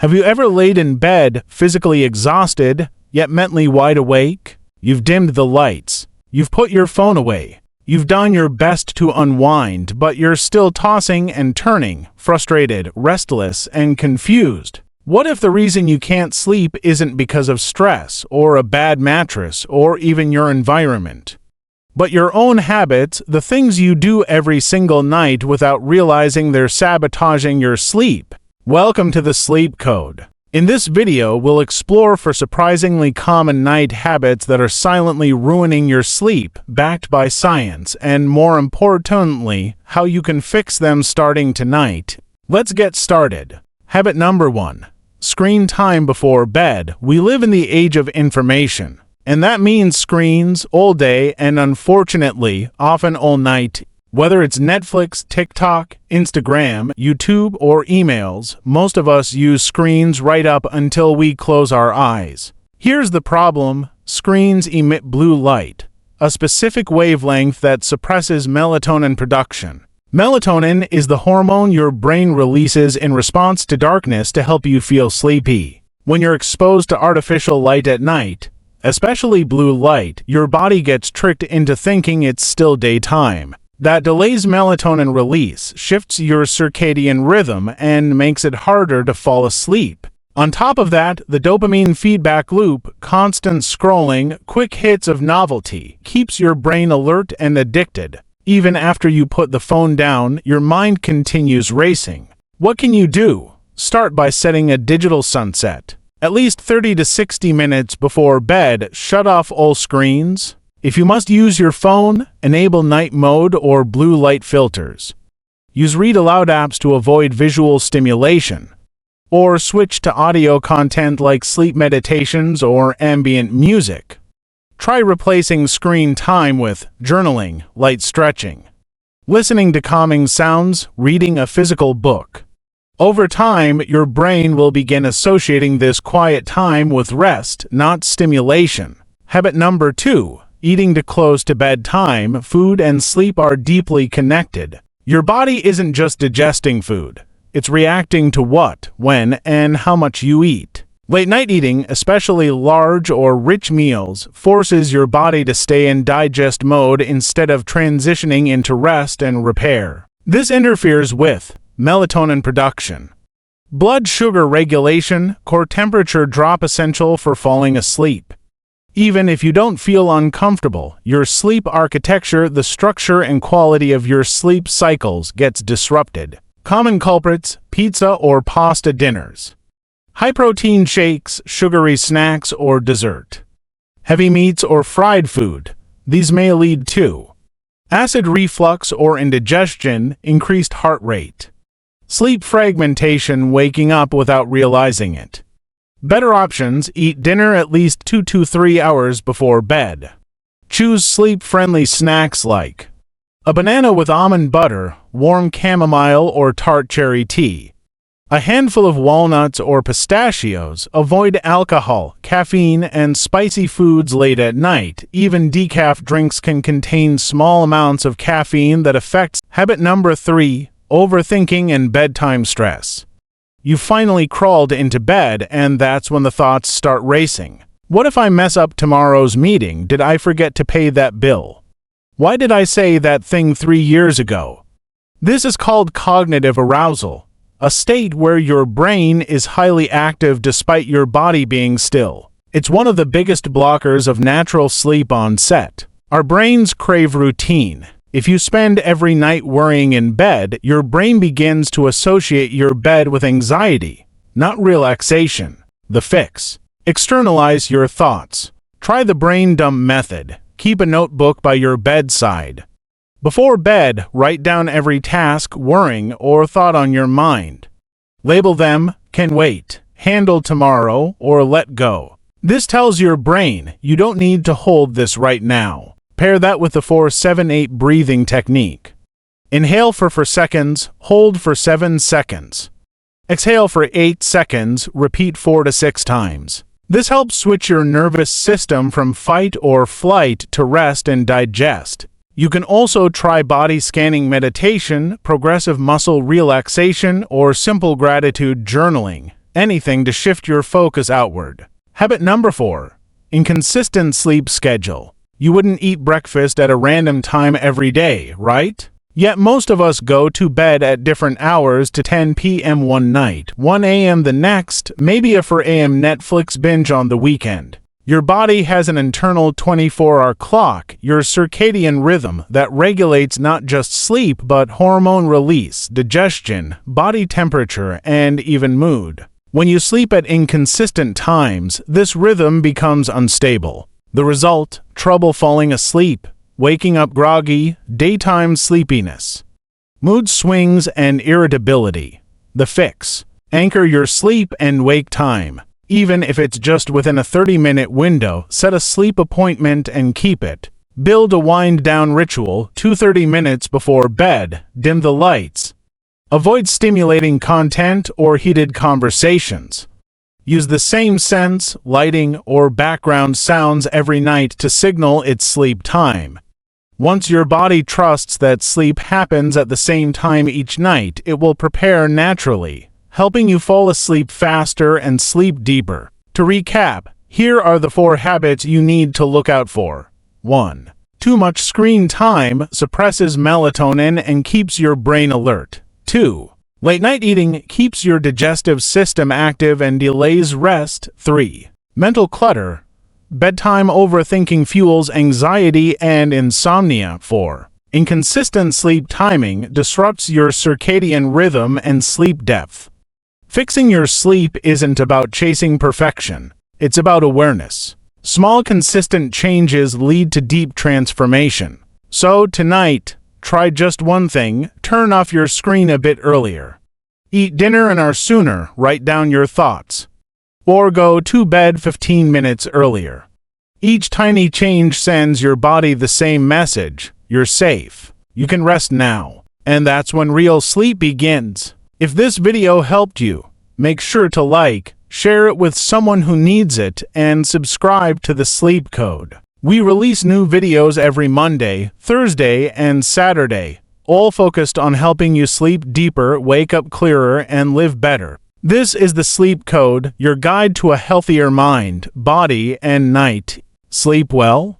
Have you ever laid in bed, physically exhausted, yet mentally wide awake? You've dimmed the lights. You've put your phone away. You've done your best to unwind, but you're still tossing and turning, frustrated, restless, and confused. What if the reason you can't sleep isn't because of stress, or a bad mattress, or even your environment, but your own habits, the things you do every single night without realizing they're sabotaging your sleep? Welcome to the Sleep Code. In this video, we'll explore for surprisingly common night habits that are silently ruining your sleep, backed by science, and more importantly, how you can fix them starting tonight. Let's get started. Habit number 1. Screen time before bed. We live in the age of information, and that means screens all day and unfortunately, often all night. Whether it's Netflix, TikTok, Instagram, YouTube, or emails, most of us use screens right up until we close our eyes. Here's the problem: screens emit blue light, a specific wavelength that suppresses melatonin production. Melatonin is the hormone your brain releases in response to darkness to help you feel sleepy. When you're exposed to artificial light at night, especially blue light, your body gets tricked into thinking it's still daytime. That delays melatonin release, shifts your circadian rhythm, and makes it harder to fall asleep. On top of that, the dopamine feedback loop, constant scrolling, quick hits of novelty, keeps your brain alert and addicted. Even after you put the phone down, your mind continues racing. What can you do? Start by setting a digital sunset. At least 30 to 60 minutes before bed, shut off all screens. If you must use your phone, enable night mode or blue light filters. Use read aloud apps to avoid visual stimulation. Or switch to audio content like sleep meditations or ambient music. Try replacing screen time with journaling, light stretching, listening to calming sounds, reading a physical book. Over time, your brain will begin associating this quiet time with rest, not stimulation. Habit number 2. Eating to close to bedtime. Food and sleep are deeply connected. Your body isn't just digesting food. It's reacting to what, when, and how much you eat. Late-night eating, especially large or rich meals, forces your body to stay in digest mode instead of transitioning into rest and repair. This interferes with melatonin production, blood sugar regulation, core temperature drop essential for falling asleep. Even if you don't feel uncomfortable, your sleep architecture, the structure and quality of your sleep cycles gets disrupted. Common culprits: pizza or pasta dinners, high-protein shakes, sugary snacks, or dessert, heavy meats or fried food. These may lead to acid reflux or indigestion, increased heart rate, sleep fragmentation, waking up without realizing it. Better options: eat dinner at least 2 to 3 hours before bed. Choose sleep-friendly snacks like a banana with almond butter, warm chamomile or tart cherry tea, a handful of walnuts or pistachios. Avoid alcohol, caffeine, and spicy foods late at night. Even decaf drinks can contain small amounts of caffeine that affects. Habit number 3. Overthinking and bedtime stress. You finally crawled into bed, and that's when the thoughts start racing. What if I mess up tomorrow's meeting? Did I forget to pay that bill? Why did I say that thing 3 years ago? This is called cognitive arousal, a state where your brain is highly active despite your body being still. It's one of the biggest blockers of natural sleep onset. Our brains crave routine. If you spend every night worrying in bed, your brain begins to associate your bed with anxiety, not relaxation. The fix: externalize your thoughts. Try the brain dump method. Keep a notebook by your bedside. Before bed, write down every task, worrying, or thought on your mind. Label them: can wait, handle tomorrow, or let go. This tells your brain, you don't need to hold this right now. Pair that with the 4-7-8 breathing technique. Inhale for 4 seconds, hold for 7 seconds. Exhale for 8 seconds, repeat 4 to 6 times. This helps switch your nervous system from fight or flight to rest and digest. You can also try body scanning meditation, progressive muscle relaxation, or simple gratitude journaling. anything to shift your focus outward. Habit number 4. Inconsistent sleep schedule. You wouldn't eat breakfast at a random time every day, right? Yet most of us go to bed at different hours to 10 p.m. one night, 1 a.m. the next, maybe a 4 a.m. Netflix binge on the weekend. Your body has an internal 24-hour clock, your circadian rhythm, that regulates not just sleep but hormone release, digestion, body temperature, and even mood. When you sleep at inconsistent times, this rhythm becomes unstable. The result? Trouble falling asleep, waking up groggy, daytime sleepiness, mood swings, and irritability. The fix: anchor your sleep and wake time. Even if it's just within a 30-minute window, set a sleep appointment and keep it. Build a wind-down ritual, 30 minutes before bed, dim the lights. Avoid stimulating content or heated conversations. Use the same scents, lighting, or background sounds every night to signal it's sleep time. Once your body trusts that sleep happens at the same time each night, it will prepare naturally, helping you fall asleep faster and sleep deeper. To recap, here are the 4 habits you need to look out for. 1. Too much screen time suppresses melatonin and keeps your brain alert. 2. Late night eating keeps your digestive system active and delays rest. 3. Mental clutter. Bedtime overthinking fuels anxiety and insomnia. 4. Inconsistent sleep timing disrupts your circadian rhythm and sleep depth. Fixing your sleep isn't about chasing perfection. It's about awareness. Small, consistent changes lead to deep transformation. So tonight, try just one thing: turn off your screen a bit earlier. Eat dinner an hour sooner, write down your thoughts. Or go to bed 15 minutes earlier. Each tiny change sends your body the same message: you're safe. You can rest now. And that's when real sleep begins. If this video helped you, make sure to like, share it with someone who needs it, and subscribe to the Sleep Code. We release new videos every Monday, Thursday, and Saturday, all focused on helping you sleep deeper, wake up clearer, and live better. This is the Sleep Code, your guide to a healthier mind, body, and night. Sleep well?